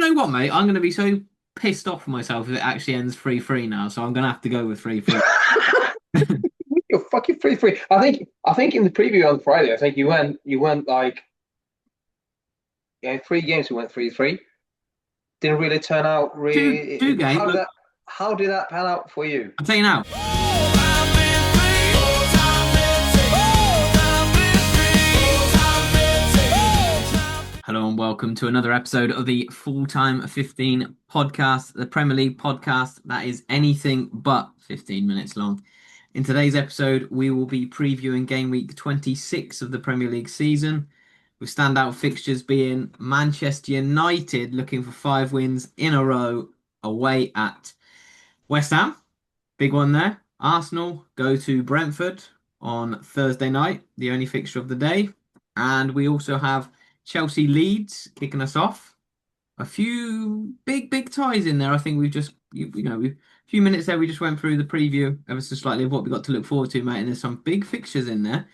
You know what, mate? I'm going to be so pissed off with myself if it actually ends 3-3 now, so I'm going to have to go with 3-3. You're fucking free. I think in the preview on Friday, I think you went like three games. You went 3-3. Didn't really turn out. Two Really, games. Look, how did that pan out for you? I'll tell you now. Hello and welcome to another episode of the Full Time 15 podcast, the Premier League podcast that is anything but 15 minutes long. In today's episode, we will be previewing game week 26 of the Premier League season, with standout fixtures being Manchester United looking for 5 wins in a row away at West Ham. Big one there. Arsenal go to Brentford on Thursday night, the only fixture of the day. And we also have Chelsea Leeds kicking us off. A few big ties in there. I think we've just, a few minutes there, we just went through the preview ever so slightly of what we got to look forward to, mate. And there's some big fixtures in there.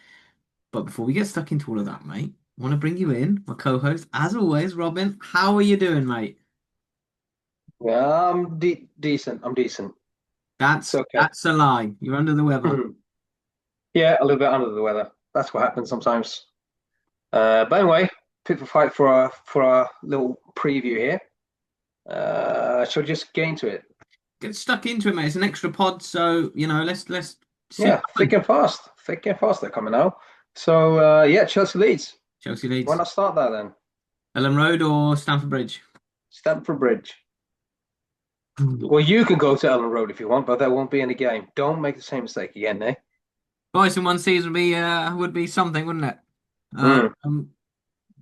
But before we get stuck into all of that, mate, I want to bring you in, my co-host, as always, Robin. How are you doing, mate? Yeah, I'm decent. I'm decent. It's That's okay. that's a lie. You're under the weather. Yeah, a little bit under the weather. That's what happens sometimes. But anyway, fit for fight for a little preview here. Shall we just get into it? Get stuck into it, mate. It's an extra pod, so let's see Yeah, what happens. thick and fast they're coming out. So yeah, Chelsea Leeds. Chelsea Why Leeds, not start that then? Ellen Road or Stamford Bridge? Stamford Bridge. Well, you can go to Ellen Road if you want, but there won't be any game. Don't make the same mistake again, eh? Twice in one season would be something, wouldn't it? Mm. Um,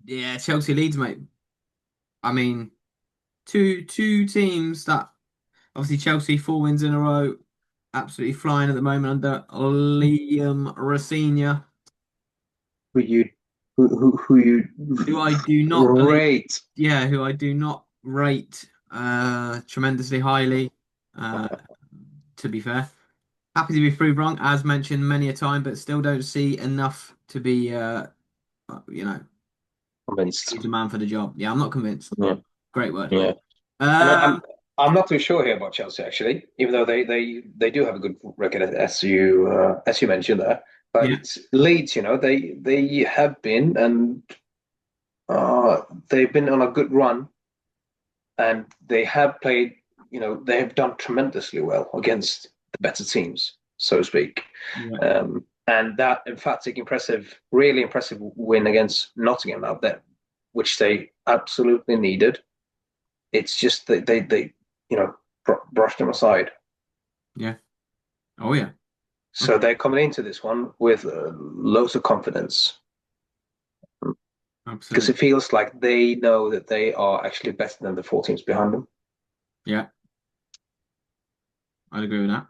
yeah, Chelsea Leeds, mate. I mean, two teams that obviously Chelsea 4 wins in a row, absolutely flying at the moment under Liam Rosenior, Who you who you who I do not believe, rate? yeah, who I do not rate tremendously highly. Uh, to be fair. Happy to be proved wrong, as mentioned many a time, but still don't see enough to be, you know, Convinced. he's the man for the job. Yeah, I'm not convinced. Yeah, Great word. yeah. And Um, I'm not too sure here about Chelsea actually, even though they do have a good record as you mentioned there. yeah, But Leeds, they have been and they've been on a good run, and they have played. They have done tremendously well against the better teams, so to speak. yeah, And that emphatic, really impressive win against Nottingham out there, which they absolutely needed. It's just that they brushed them aside. yeah. Oh yeah, So they're coming into this one with loads of confidence because absolutely. it feels like they know that they are actually better than the four teams behind them. Yeah, I'd agree with that.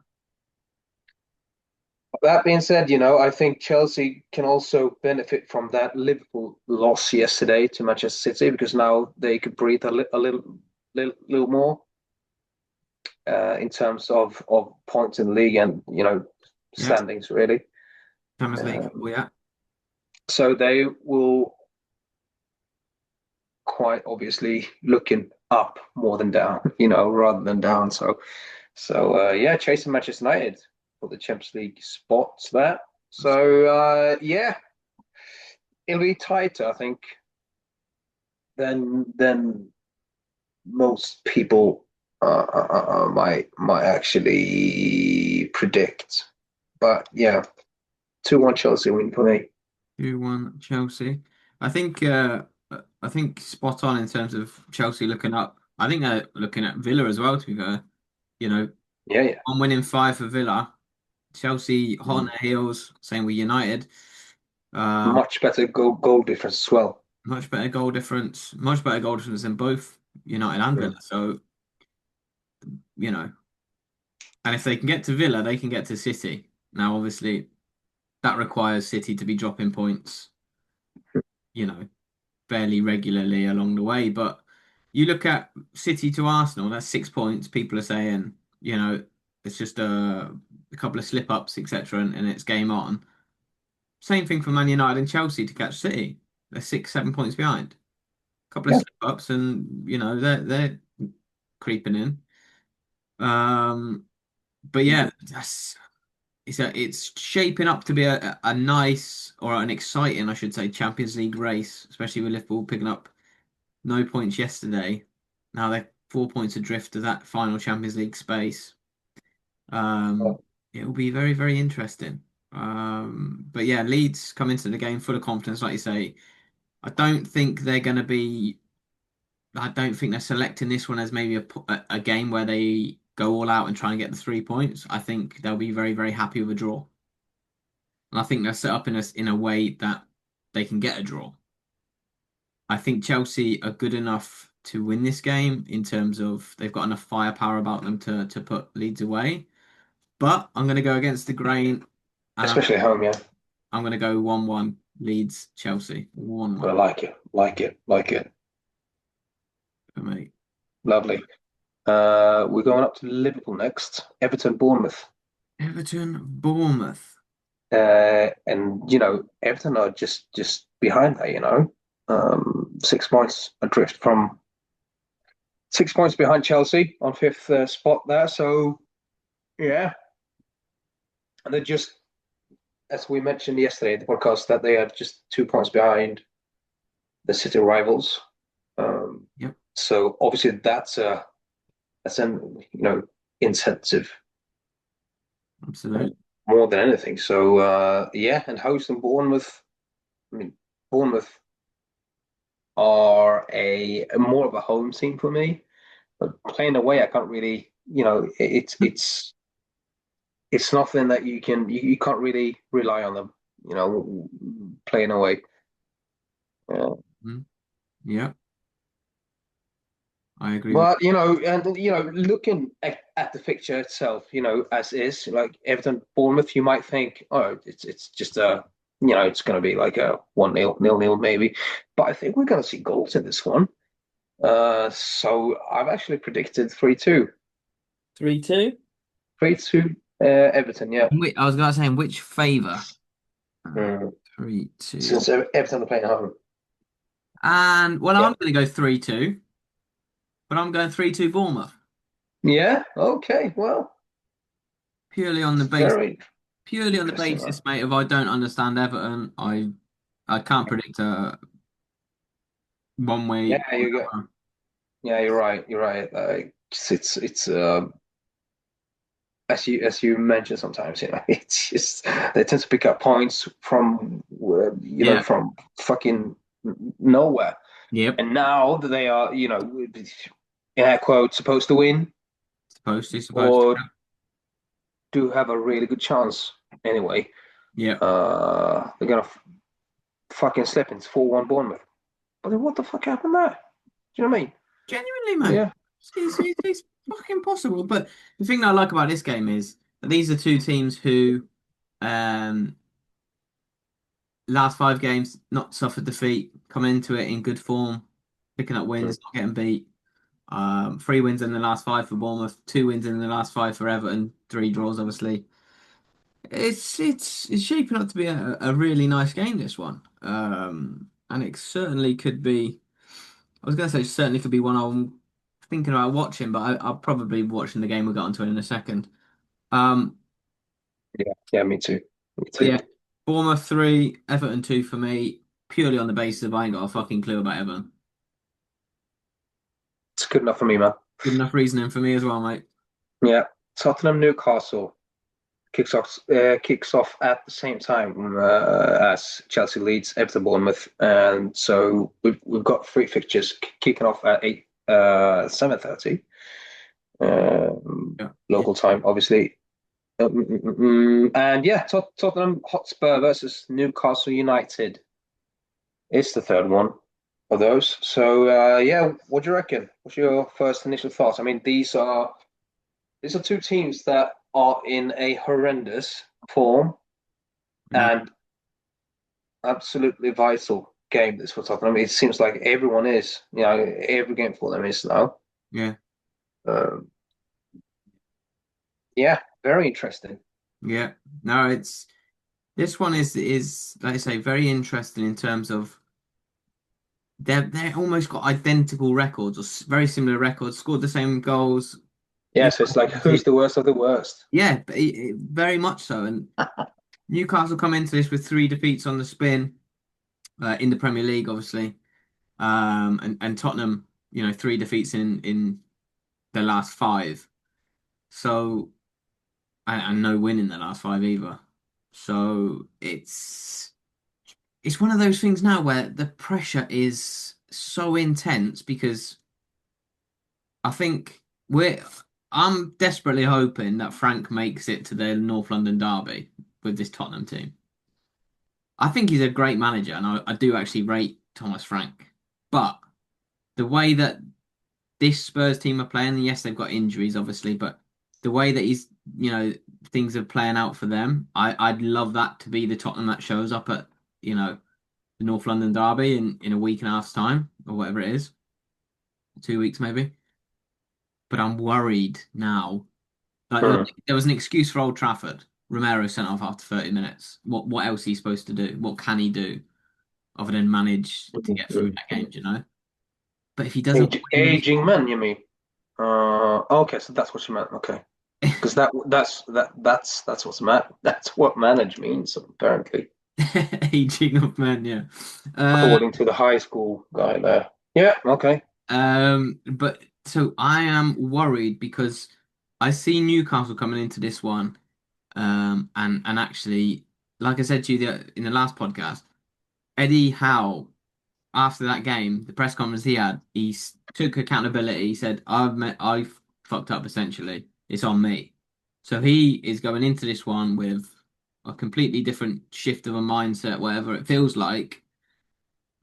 That being said, I think Chelsea can also benefit from that Liverpool loss yesterday to Manchester City because now they could breathe a little more in terms of points in the league and Yeah, standings really. Champions League Um, football. Yeah, so they will quite obviously looking up more than down, rather than down. So yeah, chasing Manchester United for the Champions League spots there. So yeah, it'll be tighter, I think, than most people might actually predict. But yeah, 2-1 Chelsea win for me. 2-1 Chelsea. I think I think spot on in terms of Chelsea looking up. I think they're looking at Villa as well. To be fair, you know, Yeah, yeah. on winning five for Villa. Chelsea hot on Mm. their heels, same with United. Um, Much better goal difference as well. much better goal difference than both United and Mm. Villa. So, you know, and if they can get to Villa, they can get to City. Now, obviously, that requires City to be dropping points, you know, fairly regularly along the way. But you look at City to Arsenal, that's 6 points. People are saying, it's just a couple of slip ups, etc., and it's game on. Same thing for Man United and Chelsea to catch City. They're 6, 7 points behind. couple of Yeah. slip ups, and they're creeping in. But yeah, it's shaping up to be a nice or an exciting, I should say, Champions League race, especially with Liverpool picking up no points yesterday. Now they're 4 points adrift of that final Champions League space. Um, it will be very, very interesting. But yeah, Leeds come into the game full of confidence, like you say. I don't think they're going to be. I don't think they're selecting this one as maybe a game where they go all out and try and get the 3 points. I think they'll be very, very happy with a draw. And I think they're set up in a way that they can get a draw. I think Chelsea are good enough to win this game in terms of they've got enough firepower about them to put Leeds away. But I'm going to go against the grain, and Especially at home, yeah. I'm going to go 1-1 Leeds Chelsea I 1-1 like it, like it, like it. for me. Lovely. We're going up to Liverpool next. Everton, Bournemouth. Everton Bournemouth. And Everton are just behind that. 6 points adrift from 6 points behind Chelsea on fifth spot there. So yeah, and they're just as we mentioned yesterday, the podcast that they are just 2 points behind the City rivals. Um, Yep, so obviously that's an incentive uh, absolutely. more than anything. So yeah, and hosting Bournemouth. I mean, Bournemouth are a more of a home team for me. But playing away, I can't really, it's nothing that you can't really rely on them. Playing away. Uh, Mhm. Yep, I agree with. but and looking at the fixture itself, as is like Everton, Bournemouth, you might think, oh, it's just it's going to be like a 1-0, 0-0 maybe. But I think we're going to see goals in this one. So I've actually predicted 3-2. 3-2. 3-2 Everton, yeah. Wait, I was going to say in which favour? Uh, Mm. 3-2. Since Everton are playing at home. And well, Yeah. I'm going to go 3-2, but I'm going 3-2 Bournemouth Yeah. Okay. Well, purely on the it's base, very purely on the interesting, man. basis, mate. If I don't understand Everton, I can't predict a one Yeah, way or you got. another. Yeah, you're right. You're right. It's as you mentioned sometimes, it's just they tend to pick up points from Yeah. from fucking nowhere, Yep. and now that they are in air quotes supposed to win Supposed to. or do have a really good chance anyway. Yep. They're gonna fucking slip into 4-1 Bournemouth. But then what the fuck happened there? Do you know what I mean? Genuinely, mate. Yeah. It's fucking possible. But the thing that I like about this game is that these are two teams who, um, last 5 games, not suffered defeat, coming into it in good form, picking up Mm. wins, not getting beat. 3 wins in the last 5 for Bournemouth, 2 wins in the last 5 for Everton, 3 draws, obviously. It's shaping up to be a really nice game, this one. And it certainly could be. I was going to say certainly could be one I'm thinking about watching, but I'll probably be watching the game we'll get onto it in a second. Um, Yeah. Yeah. Me too. Me but too. yeah, Bournemouth 3, Everton 2 for me, purely on the basis of I ain't got a fucking clue about Everton. It's good enough for me, man. Good enough reasoning for me as well, mate. Yeah. Tottenham Newcastle kicks off at the same time as Chelsea Leeds, Everton Bournemouth, and so we've got three fixtures kicking off at 7:30 Yeah, yeah, local time, obviously. And yeah, Tottenham Hotspur versus Newcastle United is the third one of those. So yeah, what do you reckon? What's your first initial thoughts? I mean, these are two teams that are in a horrendous form yeah, and absolutely vital game. This for Tottenham. It seems like everyone is, every game for them is now. yeah, Um, yeah, very interesting. yeah. No, it's this one is like I say very interesting in terms of they're almost got identical records or very similar records, scored the same goals. Yeah, so it's Newcastle, like who's the worst of the worst? yeah, very much so. And Newcastle come into this with three defeats on the spin in the Premier League, obviously, and Tottenham, three defeats in their last five. So and no win in the last five either. So it's one of those things now where the pressure is so intense because I think I'm desperately hoping that Frank makes it to the North London derby with this Tottenham team. I think he's a great manager, and I do actually rate Thomas Frank. But the way that this Spurs team are playing, and yes, they've got injuries, obviously, but the way that you know, things are playing out for them, I'd love that to be the Tottenham that shows up at, the North London derby in a week and a half's time, or whatever it is, 2 weeks maybe. But I'm worried now. Like Hmm. there was an excuse for Old Trafford. Romero sent off after 30 minutes. What else is he supposed to do? What can he do other than manage to get through that game, do you know? But if he doesn't win this Aging man, you mean? Okay, so that's what you meant. Okay, because that's what's that's what manage means apparently, aging of men, yeah. Uh, according to the high school guy there. Yeah, okay. but so I am worried because I see Newcastle coming into this one, and actually, like I said to you in the last podcast, Eddie Howe after that game, the press conference he had, took accountability. He said, I've fucked up essentially. It's on me." So he is going into this one with a completely different shift of a mindset, whatever it feels like.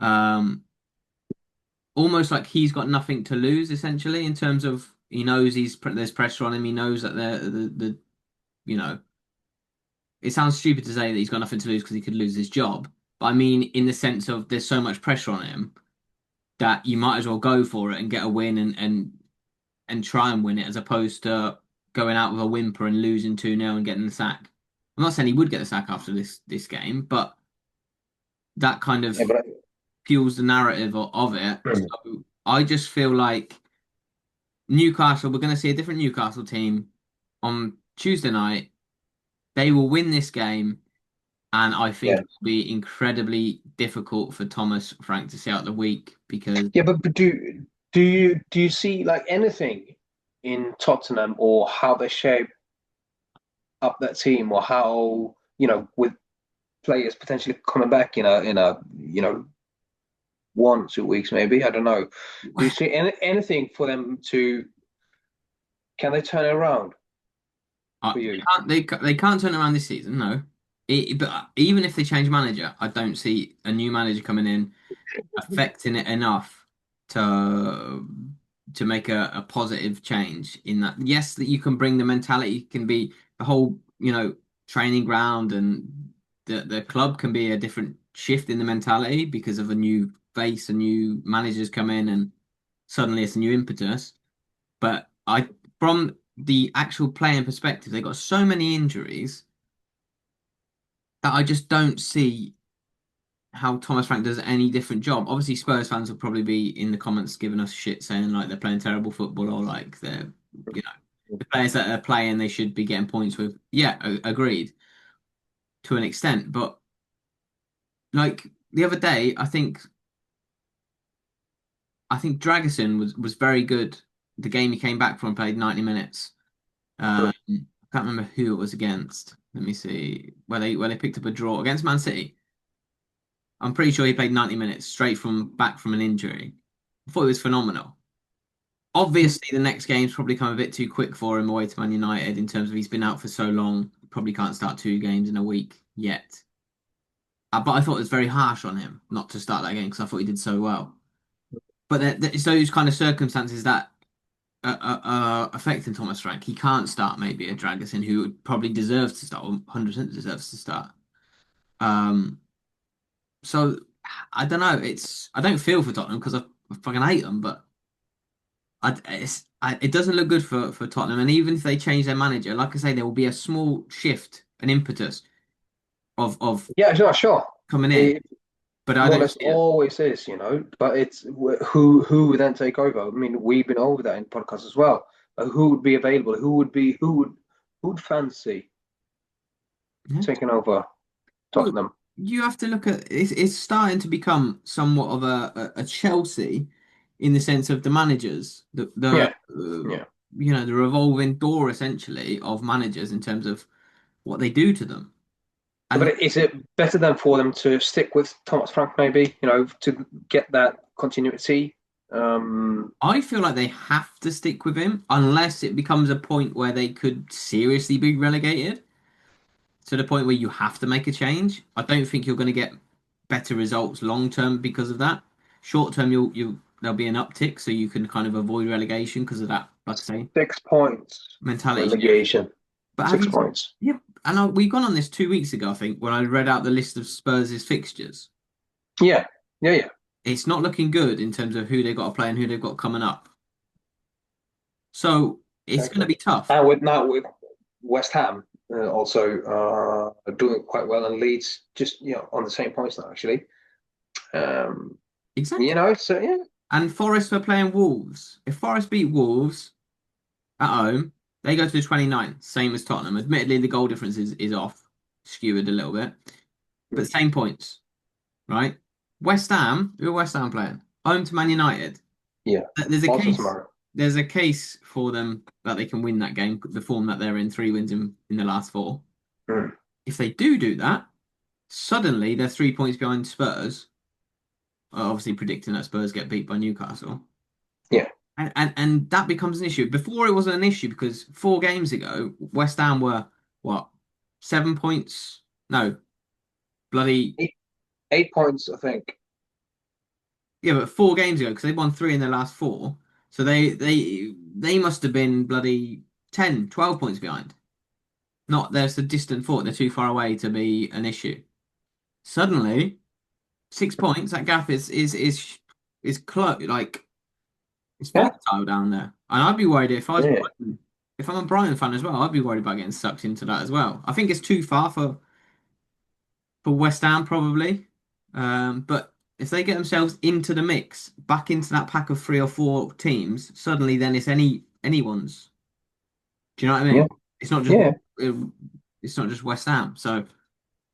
Um, Almost like he's got nothing to lose, essentially, in terms of he knows there's pressure on him. He knows that the you know it sounds stupid to say that he's got nothing to lose because he could lose his job, but I mean in the sense of there's so much pressure on him that you might as well go for it and get a win and try and win it as opposed to going out with a whimper and losing 2-0 and getting the sack. I'm not saying he would get the sack after this game, but that kind Yeah, of but fuels the narrative of it. Hmm. So I just feel like Newcastle, we're going to see a different Newcastle team on Tuesday night. They will win this game, and I think Yeah, it will be incredibly difficult for Thomas Frank to see out the week because yeah, but do you see like anything in Tottenham or how they shape up that team or how with players potentially coming back in a 1 2 weeks maybe, I don't know. Do you see anything for them to, can they turn it around for They you? can't they can't turn around this season, no. But even if they change manager, I don't see a new manager coming in affecting it enough to make a positive change in that. Yes, that you can bring the mentality can be the whole, training ground and the club can be a different shift in the mentality because of a new face, a new managers come in and suddenly it's a new impetus. But from the actual playing perspective, they got so many injuries that I just don't see how Thomas Frank does any different job. Obviously, Spurs fans will probably be in the comments giving us shit, saying like they're playing terrible football or like you know, the players that are playing they should be getting points with. Yeah, agreed to an extent, but like the other day, I think Dragusin was very good. The game he came back from played 90 minutes. I can't remember who it was against. Let me see. Where they picked up a draw against Man City. I'm pretty sure he played 90 minutes straight from back from an injury. I thought it was phenomenal. Obviously, the next game's probably come a bit too quick for him away to Man United in terms of he's been out for so long. Probably can't start two games in a week yet. But I thought it was very harsh on him not to start that game because I thought he did so well. But it's those kind of circumstances that are affecting Thomas Frank. He can't start maybe a Dragusin who probably deserves to start, or 100% deserves to start. Um, so I don't know. I don't feel for Tottenham because I fucking hate them, but it doesn't look good for Tottenham. And even if they change their manager, like I say, there will be a small shift, an impetus of Yeah, sure, sure. coming in. Eh, But I More or don't less see it. always is, but it's who would then take over? I mean, we've been over that in podcasts as well. Who would be available? Who would fancy Yeah. taking over Well, Tottenham? you have to look at it's starting to become somewhat of a Chelsea in the sense of the managers, Yeah, yeah. the revolving door essentially of managers in terms of what they do to them. And But is it better than for them to stick with Thomas Frank, maybe, to get that continuity? Um, I feel like they have to stick with him unless it becomes a point where they could seriously be relegated to the point where you have to make a change. I don't think you're going to get better results long term because of that. Short term, you there'll be an uptick, so you can kind of avoid relegation because of that, like I say, 6 points mentality shift. relegation. But have Six you? points. Yeah, and we gone on this 2 weeks ago, I think, when I read out the list of Spurs' fixtures. Yeah, yeah, yeah. It's not looking good in terms of who they've got to play and who they've got coming up. So it's going to Exactly. be tough. And with West Ham also doing quite well, and Leeds just on the same points now actually. Um, Exactly. so yeah, And Forest were playing Wolves. If Forest beat Wolves at home, they go to the 29th, same as Tottenham. Admittedly, the goal difference is off, skewered a little bit, but same points, right? West Ham, who are West Ham playing? Home to Man United. yeah. There's a Also case. tomorrow. There's a case for them that they can win that game. The form that they're in, 3 wins in the last four. Mm. If they do that, suddenly they're 3 points behind Spurs. Obviously, predicting that Spurs get beat by Newcastle. Yeah, And that becomes an issue. Before it wasn't an issue because 4 games ago, West Ham were what? 7 points? No, bloody 8 points I think. yeah, but 4 games ago because they won three in their last four. So they must have been bloody 10, 12 points behind. Not there's a distant thought, they're too far away to be an issue. Suddenly, 6 points, that gap is close like it's Yeah, volatile down there. And I'd be worried if I was yeah, Brighton, if I'm a Brighton fan as well, I'd be worried about getting sucked into that as well. I think it's too far for West Ham probably. But if they get themselves into the mix, back into that pack of 3 or 4 teams, suddenly then it's anyone's. Do you know what I yeah, mean? It's not just yeah. uh, it's not just West Ham. So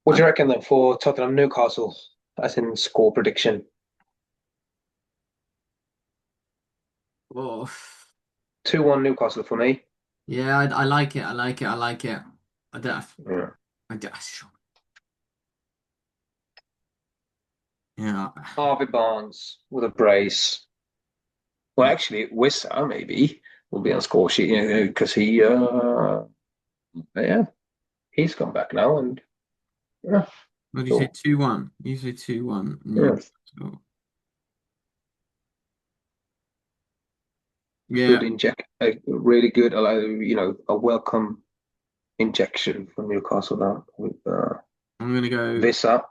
What I do you reckon then for Tottenham Newcastle, as in score prediction? oh, 2-1 Newcastle for me. yeah, I like it. I like it. I like it. I don't. Yeah. I don't, yeah. Harvey Barnes with a brace. Well, actually, Wissa maybe will be on score sheet, because yeah, he's come back now, and yeah, What do you say? cool. 2-1. You say 2-1. Yeah, Newcastle. Yeah, good inject, a really good, a welcome injection for Newcastle now with I'm gonna go. Wissa.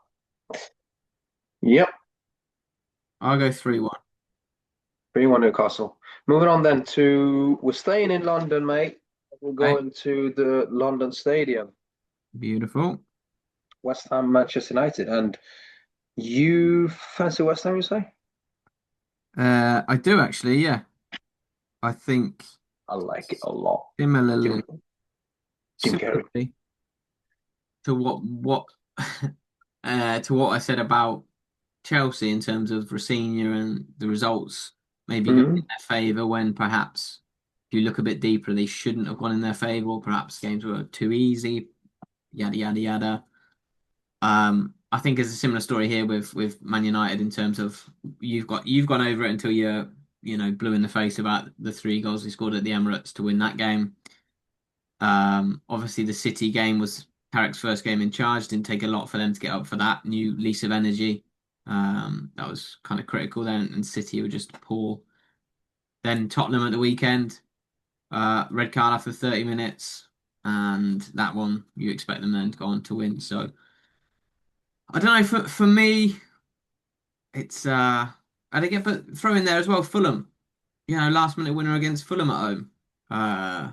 Yep, I'll go 3-1. 3-1 Newcastle. Moving on then to we're staying in London, mate. We're Okay. going to the London Stadium, Beautiful. West Ham, Manchester United, and you fancy West Ham, you say? I do actually. Yeah, I think I like it a lot. similarly, Jim, Jim Carrey. similarly to what to what I said about Chelsea in terms of Rafinha and the results maybe going in Hmm. their favour when perhaps if you look a bit deeper they shouldn't have gone in their favour or perhaps games were too easy. Yada yada yada. I think it's a similar story here with Man United in terms of you've gone over it until you're blue in the face about the 3 goals he scored at the Emirates to win that game. Obviously the City game was Carrick's first game in charge. Didn't take a lot for them to get up for that new lease of energy. That was kind of critical then, and City were just poor. Then Tottenham at the weekend, red card after 30 minutes, and that one you expect them then to go on to win. So I don't know. For me, it's I think but throw in there as well Fulham. Last minute winner against Fulham at home. Uh,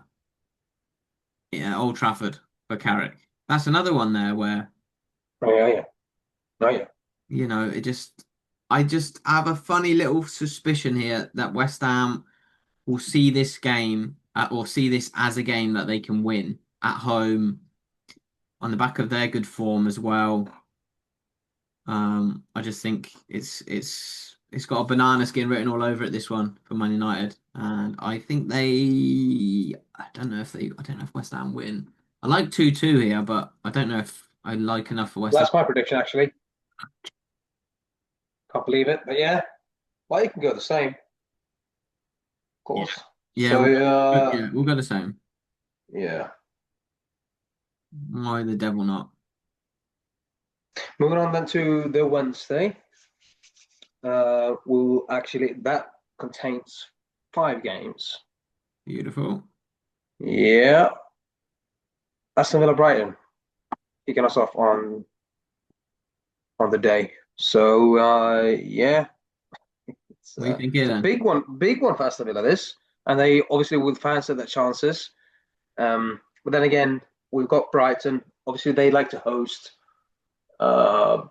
yeah, Old Trafford for Carrick. That's another one there where Oh yeah, yeah, oh yeah. I just have a funny little suspicion here that West Ham will see this game or see this as a game that they can win at home on the back of their good form as well. I just think it's got a banana skin written all over it, this one for Man United, and I don't know if West Ham win. I like 2-2 here, but I don't know if I like enough for West Ham. That's my prediction, actually. Can't believe it, but yeah. Well, you can go the same, of Yeah, course. yeah, So, we'll go the same. yeah. Why the devil not? Moving on then to the Wednesday. Will actually that contains 5 games. Beautiful. Yeah. Aston Villa Brighton kicking us off on the day. So yeah, What do you think here it's a then? big one for Aston Villa. This, and they obviously will fancy their chances. But then again, we've got Brighton. Obviously, they like to host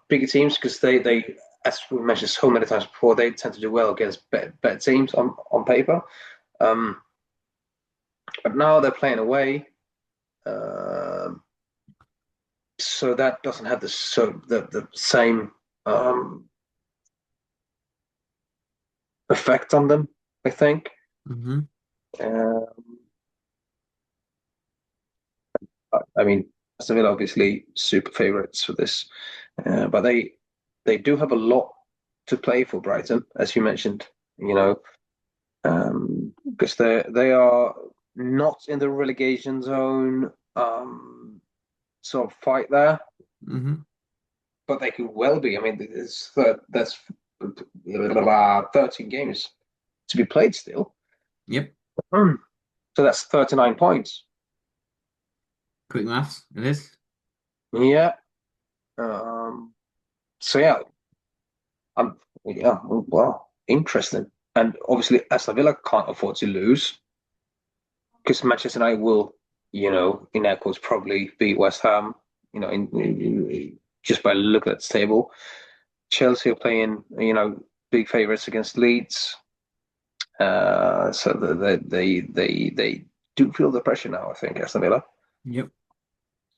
bigger teams because they, as we mentioned so many times before, they tend to do well against better teams on paper. Um, but now they're playing away, so that doesn't have the same um, effect on them. I think. Hmm. Uh, I mean, Aston Villa obviously super favourites for this, but they do have a lot to play for Brighton, as you mentioned. You know, because they are not in the relegation zone sort of fight there, Hmm. but they could well be. I mean, that's 13 games to be played still. Yep. Hmm. So that's 39 points. Quick maths. It is. Yeah. Um, so yeah, yeah, well, interesting. And obviously, Aston Villa can't afford to lose because Manchester United will, in air quotes, probably beat West Ham. Just by looking at the table. Chelsea are playing, big favourites against Leeds. So they do feel the pressure now. I think Aston Villa, Yep.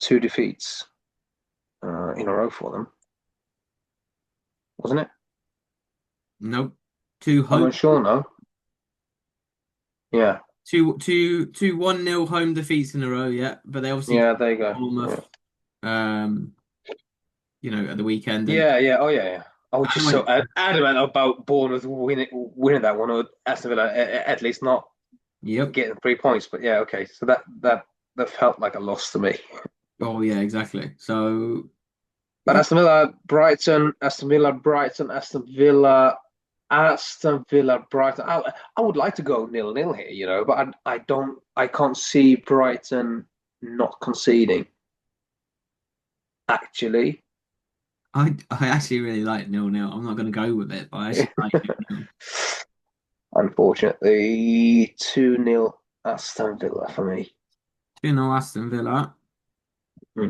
2 defeats in a row for them, wasn't it? Nope. Two I'm home, unsure now. Yeah, two 1-0 home defeats in a row. Yeah, but they obviously got yeah, there you go. Yeah. Bournemouth, um, at the weekend, and Yeah, yeah, oh yeah, yeah. I was I just so went. adamant about Bournemouth winning that one, or Aston Villa at least not Yep. getting 3 points. But yeah, okay. So that felt like a loss to me. Oh yeah, exactly. So But yeah, Aston Villa, Brighton, Aston Villa, Brighton, Aston Villa, Aston Villa, Brighton. I would like to go 0-0 here, but I can't see Brighton not conceding. Actually, I actually really like 0-0. I'm not going to go with it, but I actually like 0-0. unfortunately, 2-0 Aston Villa for me. 2-0 Aston Villa. Hmm.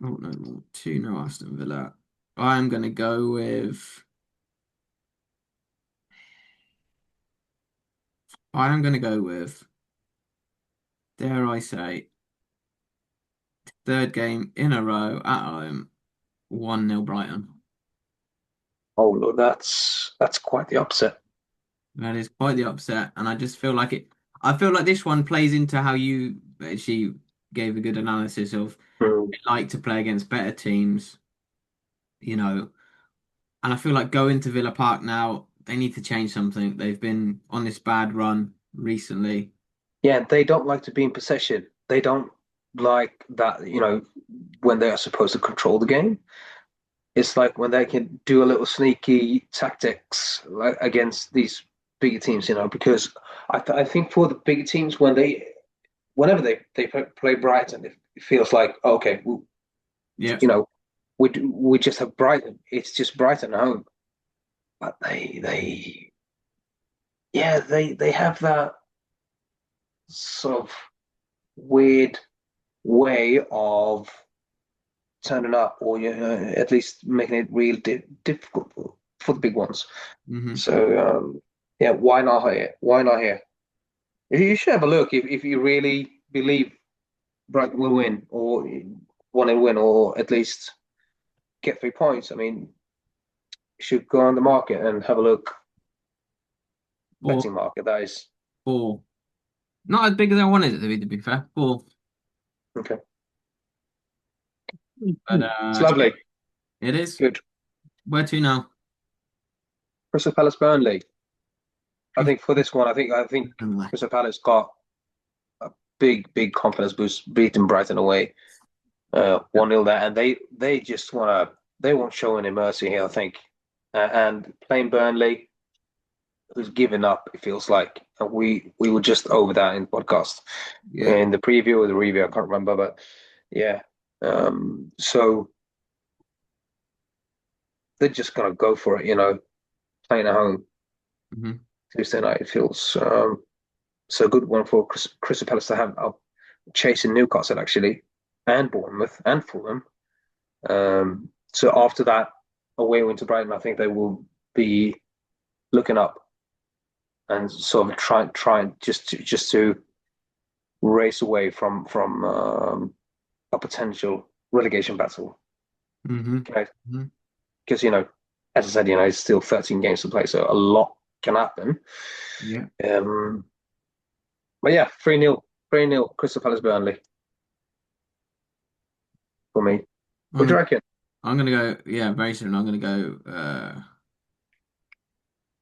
Oh no, 2-0 Aston Villa. I'm going to go with. I am going to go with. Dare I say, third game in a row at home, 1-0 Brighton. Oh no, that's quite the upset. That is quite the upset, and I just feel like it. I feel like this one plays into how you actually gave a good analysis of Hmm. they like to play against better teams, you know. And I feel like going to Villa Park now, they need to change something. They've been on this bad run recently. Yeah, they don't like to be in possession. They don't like that, when they are supposed to control the game. It's like when they can do a little sneaky tactics like against these bigger teams, because I think for the bigger teams whenever they play Brighton, it feels like okay, Yeah, you know, we just have Brighton. It's just Brighton at home, but they yeah they have that sort of weird way of turning up, or at least making it real difficult for the big ones. Hmm. So yeah, why not here? Why not here? You should have a look if you really believe Brighton will win or want to win or at least get 3 points. I mean, you should go on the market and have a look. Or Betting market, that is. or not as big as I wanted it to be fair. Or Okay. but It's lovely. it is. Good. Where to now? Crystal Palace Burnley. I think for this one, I think Burnley. Crystal Palace got a big confidence boost beating Brighton away 1-0 there, and they just they won't show any mercy here. I think, and playing Burnley, who's given up, it feels like. And we were just over that in podcast Yeah. in the preview or the review. I can't remember, but yeah. So they're just gonna go for it, playing at home Hmm. Tuesday night. It feels so a good one for Crystal Palace to have up chasing Newcastle actually, and Bournemouth and Fulham. So after that away win to Brighton, I think they will be looking up and sort of trying just to race away from a potential relegation battle. Hmm. Okay, Hmm. because as I said, it's still 13 games to play, so a lot can happen. Yeah. Um, but yeah, 3-0, 3-0, Crystal Palace Burnley for me. What I'm do you gonna, reckon? I'm gonna go. Yeah, very soon. I'm gonna go.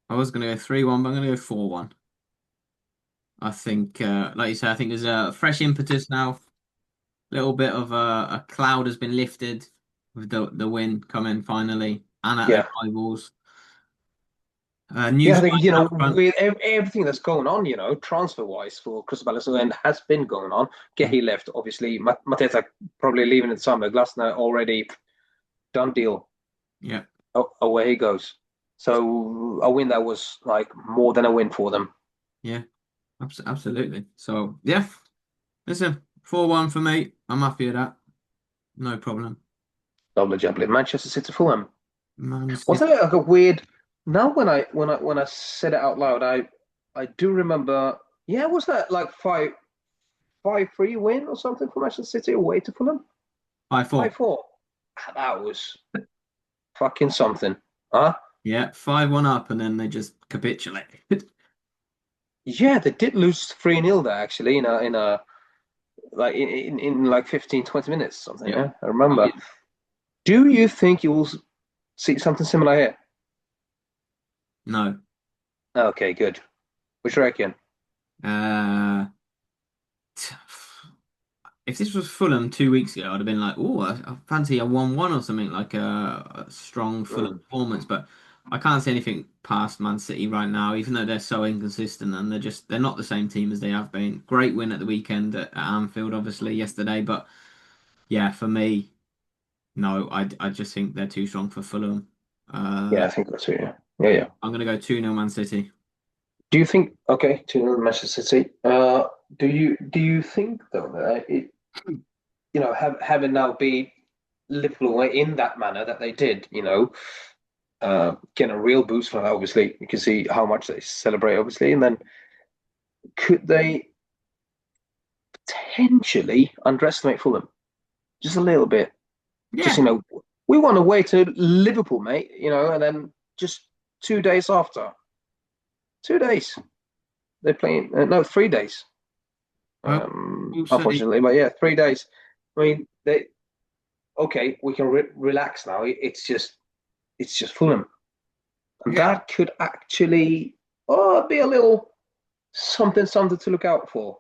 I was gonna go 3-1, but I'm gonna go 4-1. I think, like you said, I think there's a fresh impetus now. A little bit of a cloud has been lifted with the win coming finally, and at their Yeah. rivals. New Yeah, I think striker up front. with everything that's going on, transfer wise for Crystal Palace and has been going on. Mhm. Gehi left, obviously. Mateta probably leaving in the summer. Glasner already done deal. Yeah, Away he goes. So a win that was like more than a win for them. yeah, absolutely. So yeah, listen, 4-1 for me. I'm happy with that. No problem. Lovely jubbly. Manchester City Fulham. Man Wasn't City. it like a weird? Now when I said it out loud, I do remember. Yeah, was that like 5-3 win or something for Manchester City away to Fulham? 5-4. 5-4. That was fucking something. Huh? Yeah, 5-1 up, and then they just capitulated. Yeah, they did lose 3-0 there actually in a like in like 15, 20 minutes or something. Yeah. Yeah, I Oh remember. yeah. Do you think you will see something similar here? No. Okay, good. Which you reckon? Uh, if this was Fulham 2 weeks ago, I'd have been like, oh, I fancy a 1-1 or something like a strong Fulham Mm. performance. But I can't say anything past Man City right now, even though they're so inconsistent and they're not the same team as they have been. Great win at the weekend at Anfield, obviously yesterday. But yeah, for me, no, I just think they're too strong for Fulham. Yeah, Uh, I think that's it. Yeah, yeah, yeah. I'm gonna go 2-0 Man City. Do you think? Okay, to Manchester City. Do you think though that having now beat Liverpool in that manner that they did, getting a real boost from that. Obviously, you can see how much they celebrate. Obviously, and then could they potentially underestimate Fulham just a little bit? Just Yeah. we won away to Liverpool, mate. And then just 2 days after, 2 days they're playing. No, 3 days. Well, we'll see. Unfortunately, but yeah, 3 days. I mean, they okay. We can relax now. It's just Fulham, and Yeah. that could actually be a little something to look out for.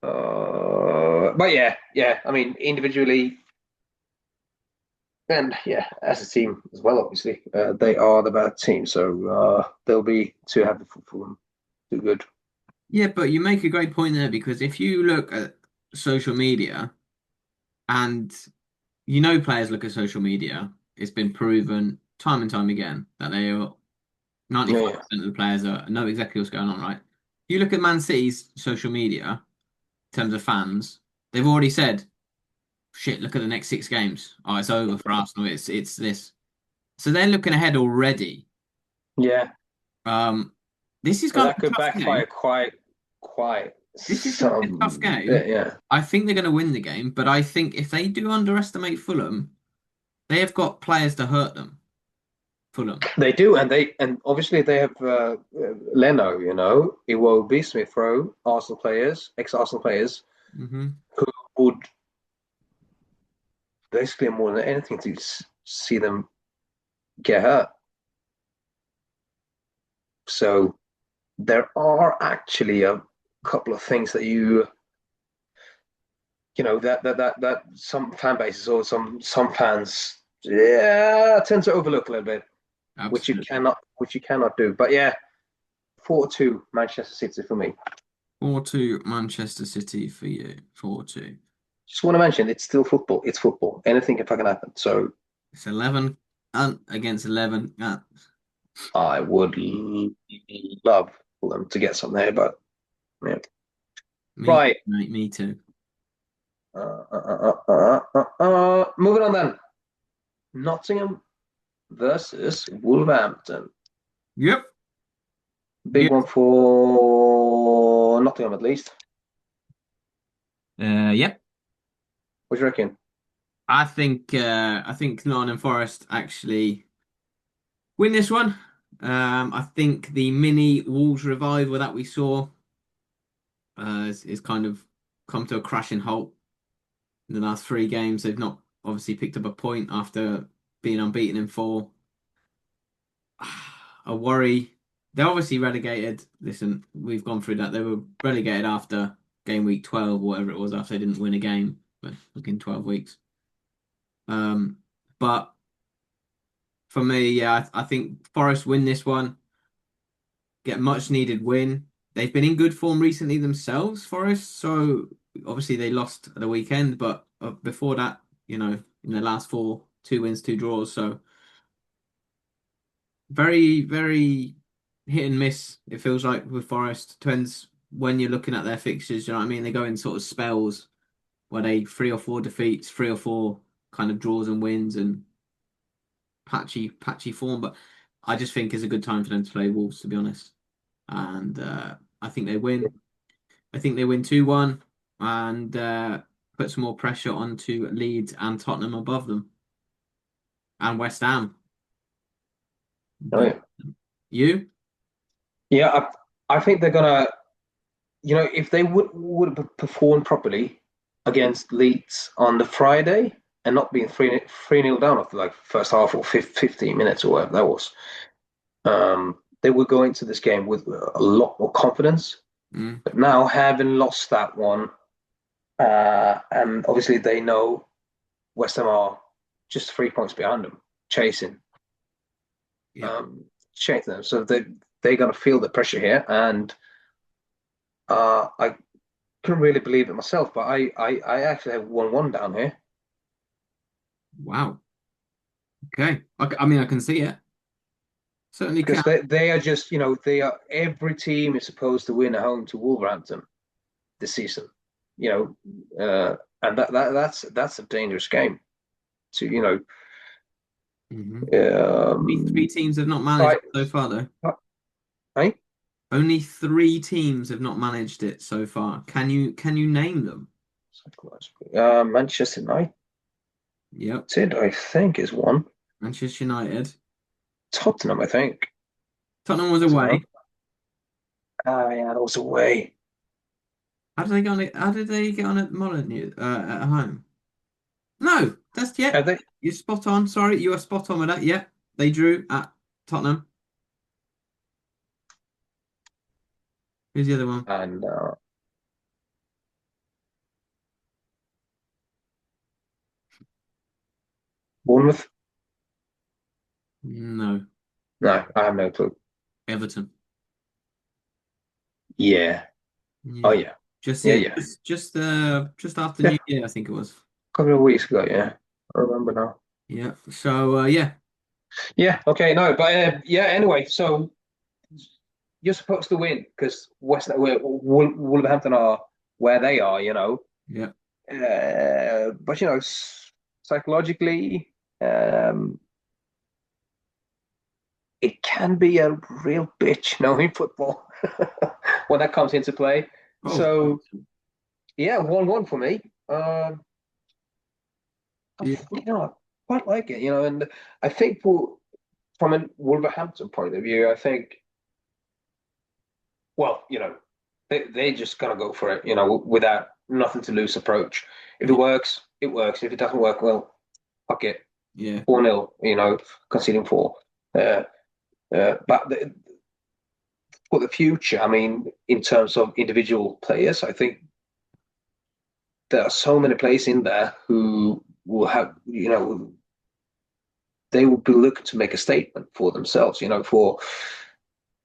But yeah, yeah. I mean, individually, and yeah, as a team as well, obviously, they are the better team, so they'll be too happy for them. Too good. Yeah, but you make a great point there because if you look at social media and players look at social media, it's been proven time and time again that they are Yeah, yeah, 95% of the players know exactly what's going on, right? You look at Man City's social media in terms of fans, they've already said shit, look at the next 6 games. Oh, it's over for Arsenal. It's this. So they're looking ahead already. Yeah, Um, this is and going to that be a could tough backfire game. quite This is going to be a tough some bit. game. Yeah, I think they're going to win the game, but I think if they do underestimate Fulham, they have got players to hurt them. Fulham. they do, and obviously they have Leno. Iwobi, Smith Rowe, Arsenal players, ex-Arsenal players Hmm. who would basically more than anything to see them get hurt. So there are actually a couple of things that that some fan bases or some fans tend to overlook a little bit, Absolutely. which you cannot do. But yeah, 4-2 Manchester City for me. 4-2 Manchester City for you. 4-2. Just want to mention it's still football. It's football. Anything can fucking happen. So It's 11 against 11. I would love for them to get something there, but yeah. Me, Right. mate, me too. Moving on then. Nottingham versus Wolverhampton. Yep. Big Yep. one for Nottingham at least. Yep. What do you reckon? I think Nottingham Forest actually win this one. I think the mini Wolves revival that we saw is kind of come to a crashing halt in the last 3 games. They've not obviously picked up a point after being unbeaten in four. I worry. They're obviously relegated. Listen, we've gone through that. They were relegated after game week 12, whatever it was, after they didn't win a game within 12 weeks. Um, but for me, yeah, I think Forest win this one, get a much needed win. They've been in good form recently themselves, Forest. So obviously they lost at the weekend, but before that, in the last four, 2 wins, 2 draws. So very, very hit and miss. It feels like with Forest. Depends when you're looking at their fixtures. You know what I mean? They go in sort of spells where they 3 or 4 defeats, 3 or 4 kind of draws and wins, and patchy form. But I just think it's a good time for them to play Wolves, to be honest. And I think they win. I think they win 2-1 and put some more pressure onto Leeds and Tottenham above them and West Ham. Oh But yeah, you? yeah. I think they're gonna. If they would have performed properly against Leeds on the Friday and not being three nil down after like first half or 15 minutes or whatever that was, they would go into this game with a lot more confidence. Mm, But now, having lost that one, and obviously they know West Ham are just 3 points behind them, chasing, yep. um, chasing them. So they're gonna feel the pressure here, and I couldn't really believe it myself, but I actually have 1-1 down here Wow. Okay. I mean, I can see it. Certainly because can. they are just they are every team is supposed to win at home to Wolverhampton this season, you and that's a dangerous game to Hmm. Only three um teams have not managed right, it so far, though. right? Only 3 teams have not managed it so far. Can you name them? Manchester United, Yep. I think, is one. Manchester United. Tottenham, I think. Tottenham was Is another. away. Yeah, that was away. How did they get on at Molyneux at home? No, that's I yet. think, You're spot on. Sorry, you are spot on with that. Yeah, they drew at Tottenham. Who's the other one? and Bournemouth. No, No, I have no clue. Everton. Yeah. Oh Yeah, yeah. just Yeah, yeah, yeah. just after Yeah, New Year, I think it was. a couple of weeks ago. Yeah, I remember now. Yeah. So yeah, Yeah. Okay. No, but yeah. Anyway, so you're supposed to win because Wolverhampton are where they are. yeah. But psychologically, um, it can be a real bitch, in football when that comes into play. Oh, So yeah, 1-1 for me. yeah. I quite like it, and I think from a Wolverhampton point of view, I think, well, they just gotta go for it, without nothing to lose approach. If it Yeah. works, it works. If it doesn't work, well, fuck it. Yeah. 4-0, conceding four. Uh, but for the future, I mean, in terms of individual players, I think there are so many players in there who will have, they will be looking to make a statement for themselves, for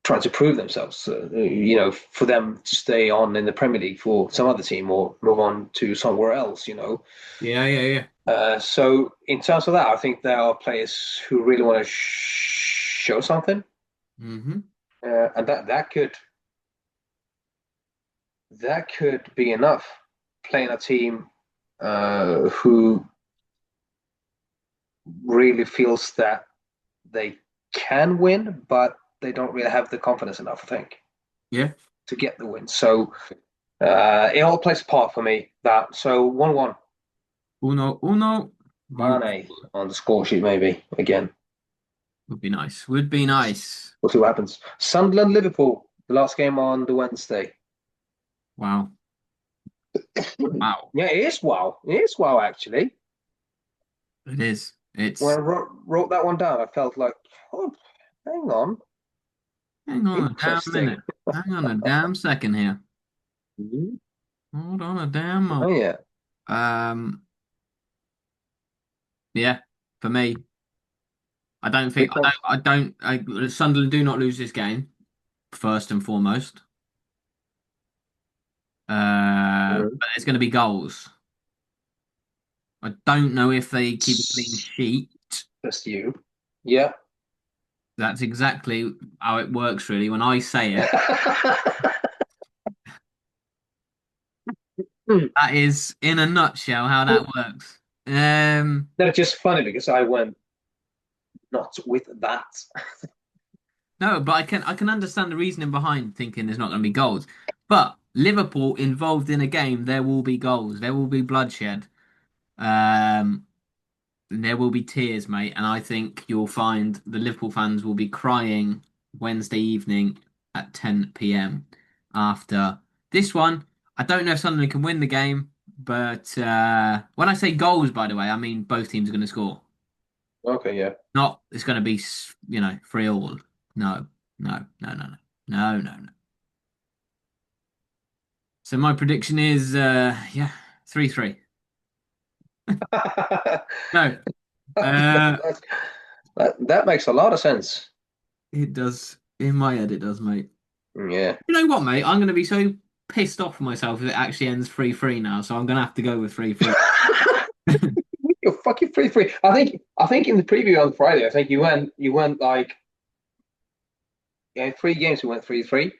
trying to prove themselves, for them to stay on in the Premier League for some other team or move on to somewhere else. Yeah. Yeah. Yeah. So in terms of that, I think there are players who really want to show something, Mm-hmm. and that could be enough. Playing a team who really feels that they can win, but they don't really have the confidence enough, I think, Yeah. to get the win. So it all plays a part for me. That so 1-1. Uno, uno. Mane Beautiful. on the score sheet, maybe again. Would be nice. Would be nice. We'll see what happens. Sunderland Liverpool, the last game on the Wednesday. Wow. Wow. Yeah, it is wow. It is wow, actually. It is. When It's I wrote that one down, I felt like, oh, hang on, hang on a damn interesting. minute. Hang on a damn second here. Mhm. Hold on a damn Oh moment. yeah. Um, yeah, for me, I don't think Three points. Sunderland do not lose this game, first and foremost. Mhm. But there's going to be goals. I don't know if they keep a clean sheet. Just you. Yeah. That's exactly how it works, really. When I say it, Hmm. that is in a nutshell how that works. That's just funny because I went nuts with that. No, but I can understand the reasoning behind thinking there's not going to be goals. But Liverpool involved in a game, there will be goals, there will be bloodshed, um, and there will be tears, mate. And I think you'll find the Liverpool fans will be crying Wednesday evening at 10 p.m. after this one. I don't know if Sunderland can win the game, but when I say goals, by the way, I mean both teams are going to score. Okay, yeah. Not it's going to be 3-3. No, no, no, no, no, no, no, no. So my prediction is, yeah, 3-3. No, uh, That's- that makes a lot of sense. it does. In my head, it does, mate. Yeah. You know what, mate? I'm going to be so pissed off with myself if it actually ends 3-3 now. So I'm going to have to go with 3-3. You're fucking 3-3. I think in the preview on Friday, I think you went like, yeah, 3 games you went 3-3.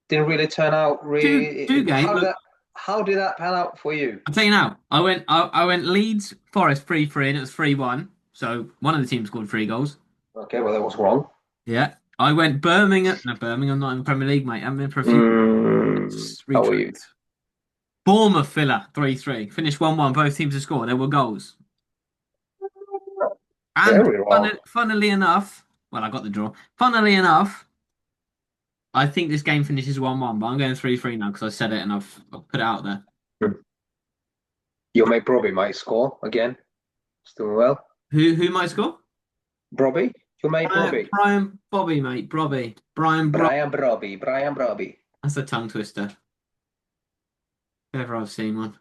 Didn't really turn out Two really. game. Look, How did that pan out for you? I'll tell you now. I went Leeds Forest 3-3 and it was 3-1. So one of the teams scored 3 goals. Okay, well that was wrong. Yeah. I went Birmingham. No, Birmingham not in the Premier League, mate. I'm in for a few. How are you? Retract. Bournemouth Villa 3-3. Finished 1-1. Both teams to score. There were goals. And Very wrong. funnily enough, well, I got the draw. Funnily enough, I think this game finishes 1-1, but I'm going 3-3 now because I said it and I've put it out there. Your mate Brobby might score again. Still well. Who might score? Brobby? Your mate Brobby. Brian Bobby, mate. Brobby. Brian Bro. Brian Brobby. Brian Brobby. That's a tongue twister. If ever I've seen one.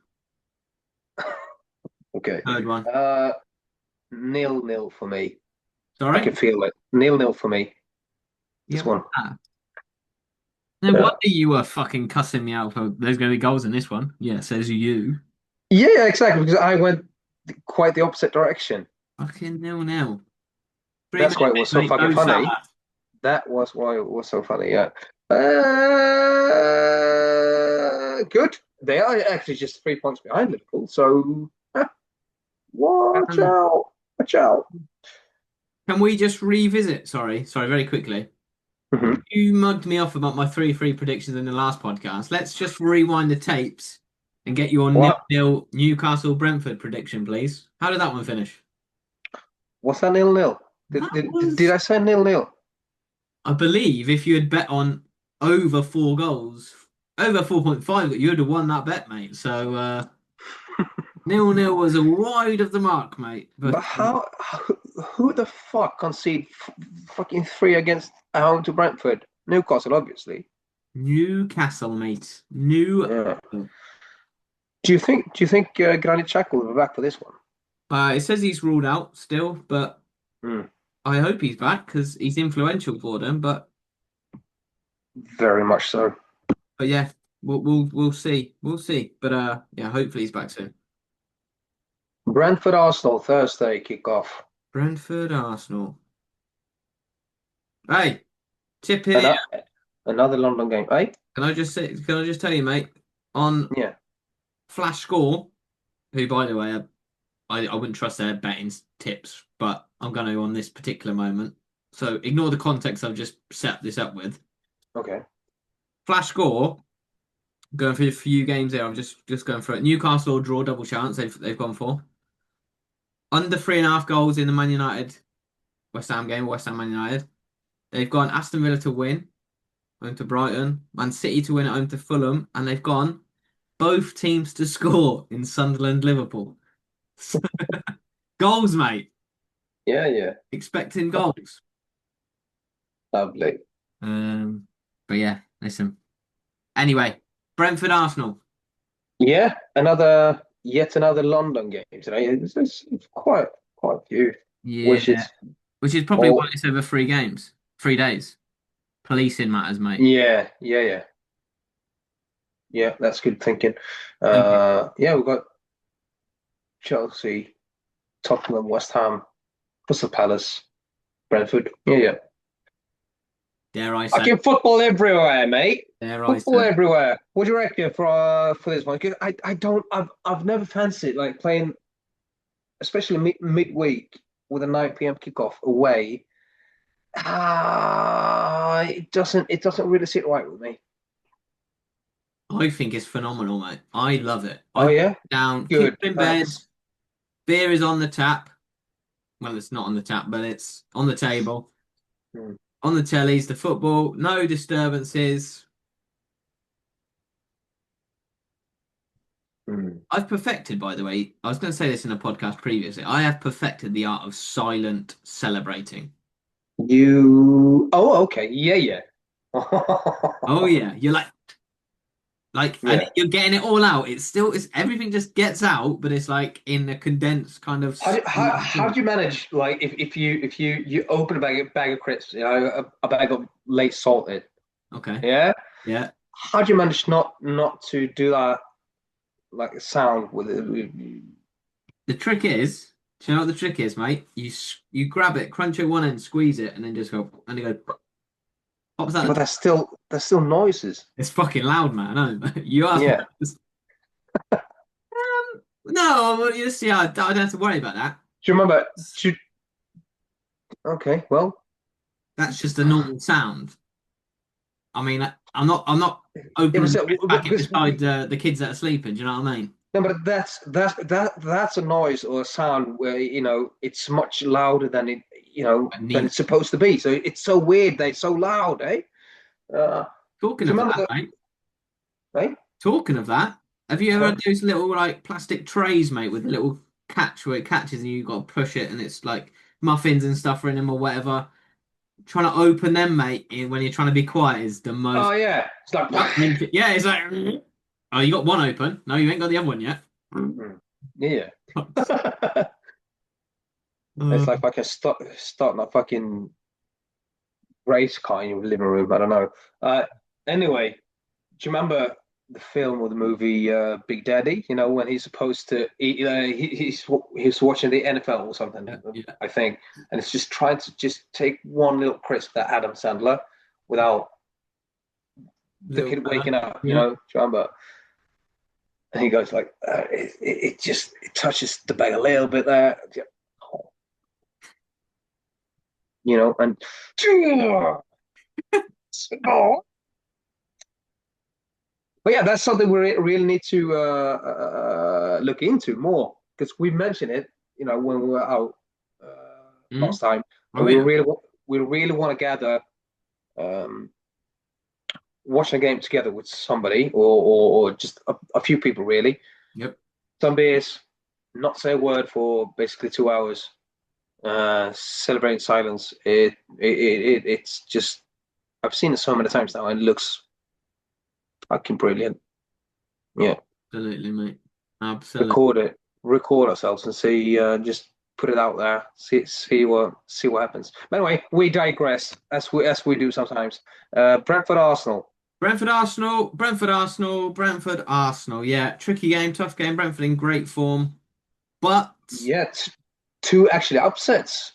Okay. Third one. 0-0 for me. I Sorry? can feel it. 0-0 for me. Yeah. This one. No Yeah. wonder you were fucking cussing me out for there's going to be goals in this one. Yeah, says you. Yeah, exactly. Because I went quite the opposite direction. Fucking 0-0. Three That's minute why it was so mate, fucking Mo funny. Salah. That was why it was so funny. Yeah. Good. they are actually just 3 points behind Liverpool. So watch Um, out, watch out. can we just revisit? Sorry, very quickly. Mhm. You mugged me off about my 3-3 predictions in the last podcast. Let's just rewind the tapes and get your What? 0-0 Newcastle Brentford prediction, please. How did that one finish? What's that 0-0? Did, That did, did was, I say 0-0? I believe, if you had bet on over 4 goals, over 4.5, you'd have won that bet, mate. So 0-0 was a wide of the mark, mate. But But who the fuck concede fucking three against at home to Brentford? Newcastle, obviously. Newcastle, mate. New. Yeah. Do you think Granit Xhaka will be back for this one? It says he's ruled out still, but Hmm. I hope he's back because he's influential for them. Very much so. But yeah, we'll see. We'll see. But yeah, hopefully he's back soon. Brentford Arsenal Thursday kickoff. Brentford, Arsenal. Hey, tip here. Another another London game. Eh? Can I just say? Can I just tell you, mate? On Yeah. Flash Score, who by the way, I wouldn't trust their betting tips, but I'm going to on this particular moment. So ignore the context I've just set this up with. Okay. Flash Score. Going through a few games here. I'm just going through it. Newcastle draw double chance. They've gone for under 3.5 goals in the Man United West Ham game. West Ham Man United. They've gone Aston Villa to win home to Brighton. Man City to win at home to Fulham, and they've gone both teams to score in Sunderland Liverpool. Goals, mate. Yeah, yeah. Expecting goals. Lovely. Um, but yeah, listen. Anyway, Brentford Arsenal. Yeah, yet another London game today. It's quite a few, which Yeah, is which is probably why all. it's over 3 games, 3 days. Policing matters, mate. Yeah, yeah, yeah, yeah. That's good thinking. Okay. Yeah, we've got Chelsea, Tottenham, West Ham, Crystal Palace, Brentford. Yeah, yeah. Dare I say? Fucking football everywhere, mate. Dare I Football say? everywhere. What do you reckon for this one? 'Cause I don't I've never fancied like playing, especially midweek with a 9 p.m. kickoff away. It doesn't really sit right with me. I think it's phenomenal, mate. I love it. I Oh put yeah, it down, kids good. in bed, That's beer is on the tap. Well, it's not on the tap, but it's on the table. hmm, On the tellies, the football, no disturbances. hmm. I've perfected, by the way, I was going to say this in a podcast previously. I have perfected the art of silent celebrating. You. Oh, okay. Yeah, yeah. Oh yeah, you're like, and Yeah. you're getting it all out. It's everything just gets out, but it's like in a condensed kind of How do, how, speedy how form. do you manage like if you open a bag of crisps, a bag of late salted, Okay, yeah? yeah. How do you manage not to do that like sound with it? The trick is, do you know what the trick is, mate? You grab it, crunch it one end, squeeze it, and then just go, and you go, pops out Yeah, the but top. that's still noises. It's fucking loud, man. I know. You asked me. Yeah. No, well, you see, I don't have to worry about that. Do you remember? Okay, well, That's just a normal sound. I mean, I'm not yeah, but opening the so, fridge packet beside the kids that are sleeping. Do you know what I mean? no, but that's a noise or a sound where it's much louder than I than need. it's supposed to be. So it's so weird that it's so loud, eh? Uh, Talking do you of remember that, the mate. right? Talking of that, have you ever Huh? had those little like plastic trays, mate, with a little catch where it catches and you got to push it and it's like muffins and stuff are in them or whatever? Trying to open them, mate, when you're trying to be quiet is the Oh most yeah, it's like yeah, it's like oh, you got one open. No, you ain't got the other one yet. Mm. Yeah. Uh, It's like fucking starting a fucking race car in your living room. I don't know. Anyway, do you remember the film or the movie Big Daddy? You know when he's supposed to he's watching the NFL or something, yeah, yeah. I think, and it's just trying to just take one little crisp that Adam Sandler without the Little kid fella. waking up. Yeah. Do you remember? And he goes like, it just it touches the bag a little bit there, and oh. But yeah, that's something we really need to look into more because we mentioned it, when we were out last Mm? time, Oh and yeah, we really want to gather, um, watch a game together with somebody or just a few people really. yep, Some beers, not say a word for basically 2 hours, celebrating silence. It's just I've seen it so many times now, and it looks fucking brilliant. Yeah, absolutely, mate, absolutely. record it, record ourselves, and see. Just put it out there. See what happens. But anyway, we digress as we do sometimes. Brentford Arsenal. Brentford Arsenal, Brentford Arsenal, Brentford Arsenal. Yeah, tricky game, tough game. Brentford in great form, but Yet two actually upsets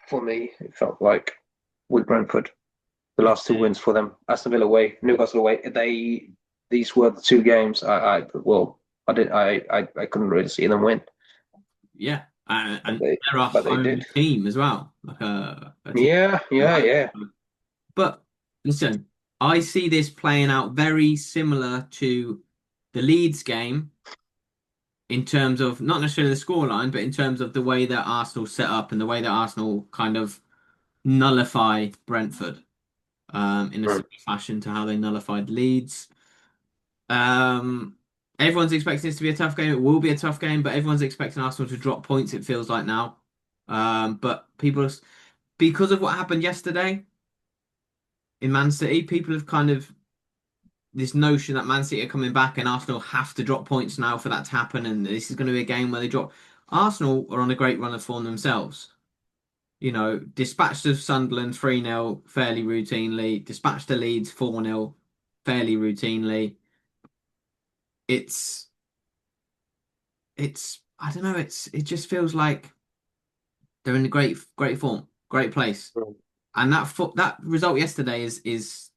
for me. It felt like with Brentford. The last two wins for them. Aston Villa away, Newcastle away. These were the two games. I couldn't really see them win, yeah, but and they they're a but they home did. team as well, like a team. Yeah, yeah, yeah. But listen, I see this playing out very similar to the Leeds game in terms of not necessarily the scoreline, but in terms of the way that Arsenal set up and the way that Arsenal kind of nullify Brentford in a Mm. similar fashion to how they nullified Leeds. Um, Everyone's expecting this to be a tough game. It will be a tough game, but everyone's expecting Arsenal to drop points, it feels like now. But because of what happened yesterday in Man City, people have kind of this notion that Man City are coming back and Arsenal have to drop points now for that to happen, and this is going to be a game where they drop. Arsenal are on a great run of form themselves. Dispatched of Sunderland 3-0 fairly routinely, dispatched the Leeds 4-0 fairly routinely. It's I don't know, it just feels like they're in a great form, great place. And that result yesterday is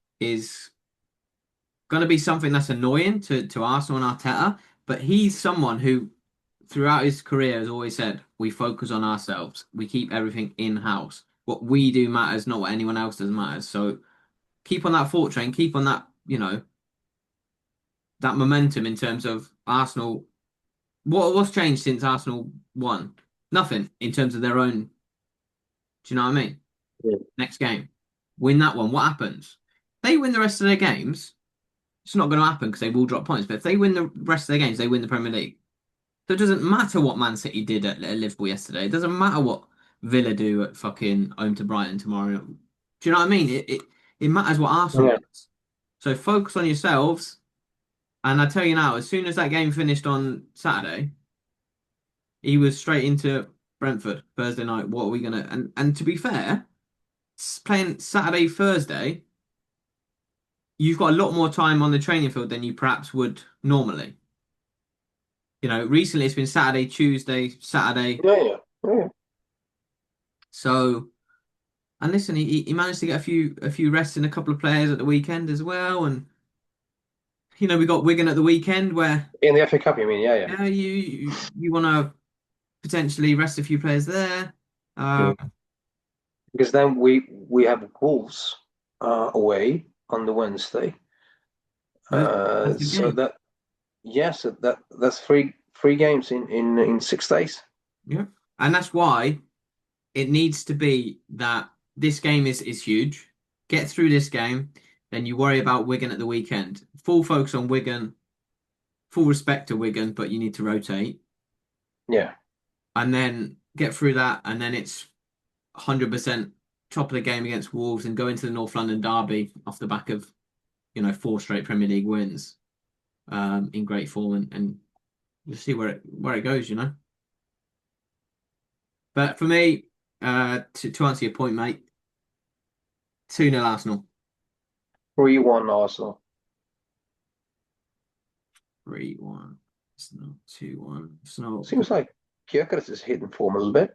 going to be something that's annoying to Arsenal and Arteta, but he's someone who throughout his career has always said, we focus on ourselves. We keep everything in-house. What we do matters, not what anyone else does matters. So keep on that thought train, keep on that, that momentum in terms of Arsenal. What's changed since Arsenal won? Nothing in terms of their own. Do you know what I mean? Yeah. Next game, win that one. What happens? They win the rest of their games. It's not going to happen because they will drop points. But if they win the rest of their games, they win the Premier League. So it doesn't matter what Man City did at Liverpool yesterday. It doesn't matter what Villa do at fucking home to Brighton tomorrow. Do you know what I mean? It matters what Arsenal Yeah. does. So focus on yourselves. And I tell you now, as soon as that game finished on Saturday, he was straight into Brentford Thursday night. What are we gonna? And to be fair, playing Saturday Thursday, you've got a lot more time on the training field than you perhaps would normally. Recently it's been Saturday, Tuesday, Saturday. Yeah, yeah, yeah. So, and listen, he managed to get a few rests in a couple of players at the weekend as well. And we got Wigan at the weekend where In the FA Cup, you mean? Yeah, yeah. you want to potentially rest a few players there. Um, Mm. Because then we have Wolves away on the Wednesday. that's the So game. that yes, that's three games in 6 days. Yeah, and that's why it needs to be that this game is huge. Get through this game, then you worry about Wigan at the weekend. Full focus on Wigan, full respect to Wigan, but you need to rotate. Yeah, And then get through that, and then it's 100% top of the game against Wolves and go into the North London derby off the back of, four straight Premier League wins in great form and you'll see where it goes. But for me, to answer your point, mate, 2-0 Arsenal. 3-1 Arsenal. 3-1. It's not 2-1. It's not Seems like Gyökeres is hitting form a little bit.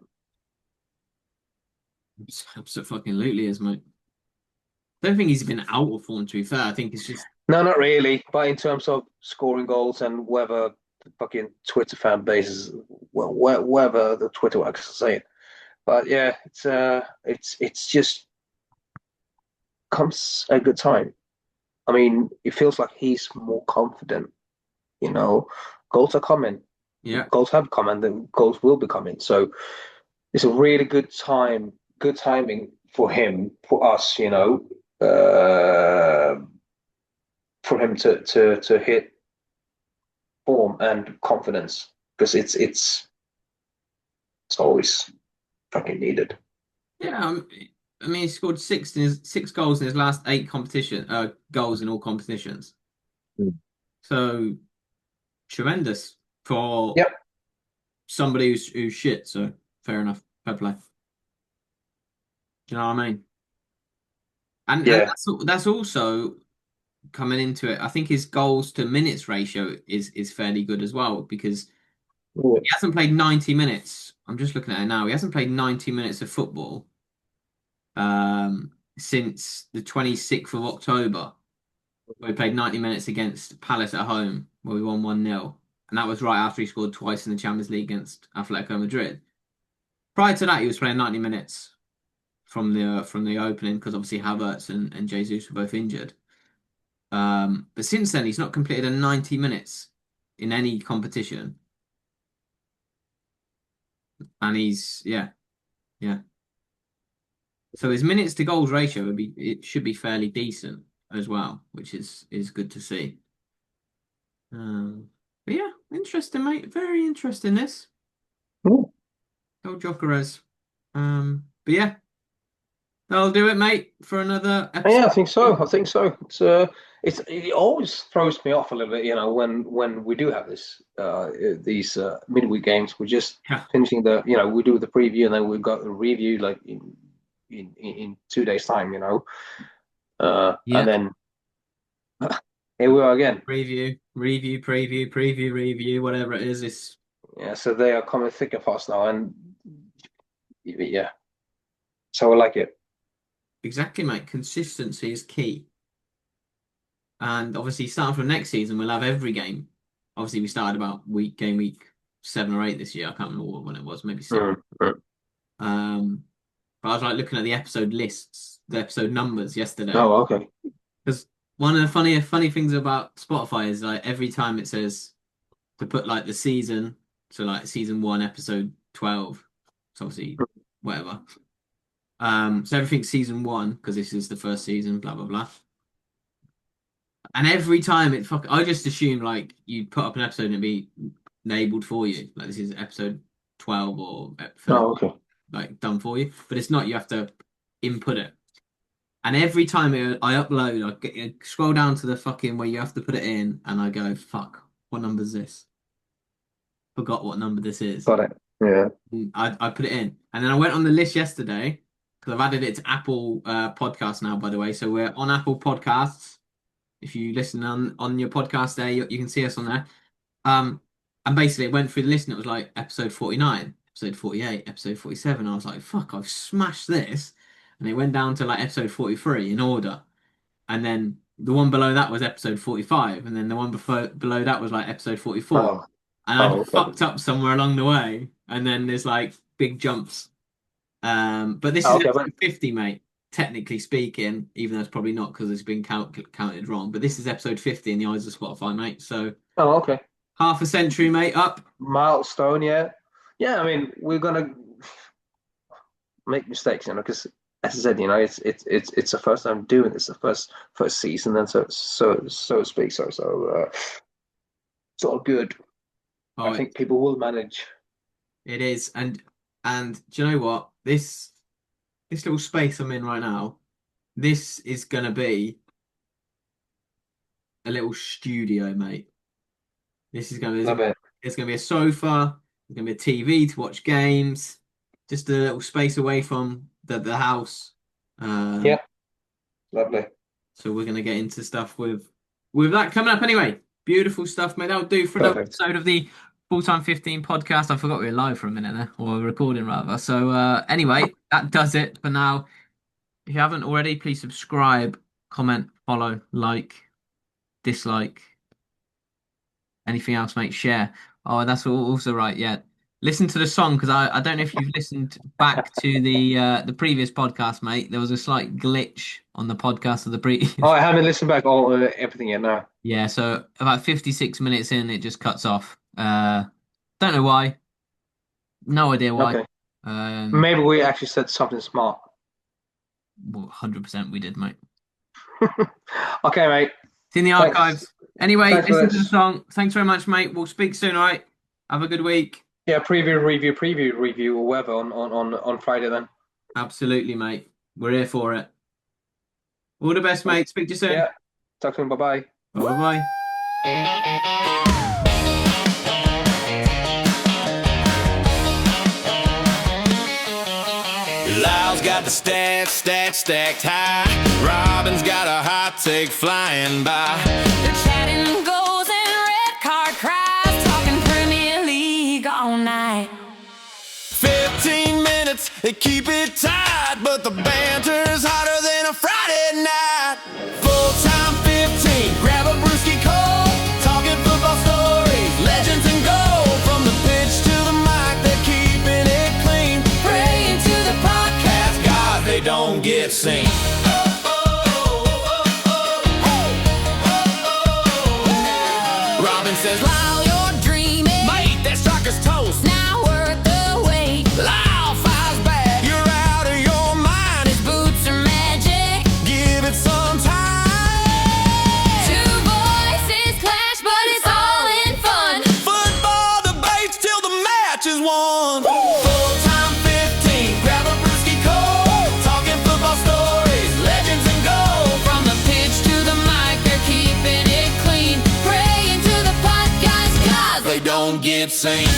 absolutely is, mate. I don't think he's been out of form, to be fair. I think it's just No, not really. But in terms of scoring goals and whether the fucking Twitter fan base is, well, whether the Twitter workers are saying. But yeah, it's just comes a good time. I mean, it feels like he's more confident. You know, goals are coming. Yeah. Goals have come, and the goals will be coming. So it's a really good timing for him, for us. For him to hit form and confidence because it's always fucking needed. Yeah. I mean, he scored six goals in his last eight goals in all competitions. Mm. So tremendous for Yep. somebody who's shit. So fair enough. Fair play. Do you know what I mean? And Yeah. that's also coming into it. I think his goals to minutes ratio is fairly good as well because Yeah. he hasn't played 90 minutes. I'm just looking at it now. He hasn't played 90 minutes of football since the 26th of October, where he played 90 minutes against Palace at home, where we won 1-0. And that was right after he scored twice in the Champions League against Atletico Madrid. Prior to that, he was playing 90 minutes from the opening because obviously Havertz and Jesus were both injured. But since then, he's not completed a 90 minutes in any competition. And yeah. So his minutes to goals ratio should be fairly decent as well, which is good to see. But yeah, interesting, mate. Very interesting this. Mm. Go Jokeres. But yeah, that'll do it, mate, for another episode. Yeah, I think so. I think so. It always throws me off a little bit, when we do have these midweek games. We're just Yeah, finishing we do the preview and then we've got the review like in 2 days time, and yeah. then here we are again. Review, whatever it is. It's Yeah, so they are coming thick and fast now, and yeah, so I like it. exactly, mate. Consistency is key. And obviously, starting from next season, we'll have every game. Obviously, we started about game week 7 or 8 this year. I can't remember when it was, maybe 6. Mm, mm. Um, but I was like looking at the episode lists, the episode numbers yesterday. Oh, okay. Because one of the funny things about Spotify is like every time it says to put like the season, so like season 1, episode 12. So obviously whatever. So everything's season 1 because this is the first season, blah blah blah. And every time I just assume like you'd put up an episode and it'd be labeled for you. Like this is episode 12 or 13, Oh, okay. like done for you. But it's not, you have to input it. And every time I upload, I scroll down to the fucking where you have to put it in and I go, fuck, what number is this? Forgot what number this is. Got it. Yeah. I put it in. And then I went on the list yesterday because I've added it to Apple Podcasts now, by the way. So we're on Apple Podcasts. If you listen on your podcast there, you can see us on there. Um, and basically it went through the list and it was like episode 49, episode 48, episode 47. I was like, fuck, I've smashed this. And it went down to like episode 43 in order. And then the one below that was episode 45. And then the one below that was like episode 44. Oh, And oh, I'd okay. fucked up somewhere along the way. And then there's like big jumps. But this Oh, is okay, but episode 50, mate. Technically speaking, even though it's probably not because it's been counted wrong. But this is episode 50 in the eyes of Spotify, mate. So oh, okay. half a century, mate, up. Milestone, yeah. Yeah, I mean, we're gonna make mistakes, because as I said, it's the first time doing this, the first season, then so to speak. It's all good. I Oh, think people will manage. it is. And do you know what? This little space I'm in right now, this is gonna be a little studio, mate. This is gonna Love be it. There's gonna be a sofa, there's gonna be a TV to watch games, just a little space away from the house. Um, Yeah, lovely. so we're gonna get into stuff with that coming up anyway. Beautiful stuff, mate. That'll do for another Perfect. episode of the Full Time 15 podcast. I forgot we were live for a minute there, or recording rather. So anyway, that does it for now. If you haven't already, please subscribe, comment, follow, like. dislike. Anything else, mate? Share. Oh, that's also right. Yeah. Listen to the song because I don't know if you've listened back to the previous podcast, mate. There was a slight glitch on the podcast of the previous. Oh, I haven't listened back all everything yet. No. Yeah, so about 56 minutes in, it just cuts off. Don't know why. No idea why. Okay. Um, Maybe we actually said something smart. well, 100% we did, mate. Okay, mate. It's in the Thanks. archives. Anyway, Thanks for listen to the this. song. Thanks very much, mate. We'll speak soon, all right? Have a good week. Yeah, preview, review, or whatever on Friday then. Absolutely, mate. We're here for it. All the best, mate. Speak to you soon. Yeah. Talk soon. Bye bye. Bye-bye. Lyle's got the stats stacked high. Robin's got a hot take flying by. They're chatting goals and red card cries, talking Premier League all night. 15 minutes, they keep it tight, but the banter's hotter than a Friday night. Full-time 15, grab a brewski cold, talking football stories, legends and gold. From the pitch to the mic, they're keeping it clean. Praying to the podcast, God, they don't get seen. Robin says, Lyle, you're dreaming. mate, that striker's toast. Now worth the wait. Lyle fires back. You're out of your mind. His boots are magic. Give it some time. Two voices clash, but it's all in fun. Football debates till the match is won. Full-time 15, grab a brewski cold. Talking football stories, legends and gold. From the pitch to the mic, they're keeping it clean. Praying to the podcast, 'cause They don't get seen.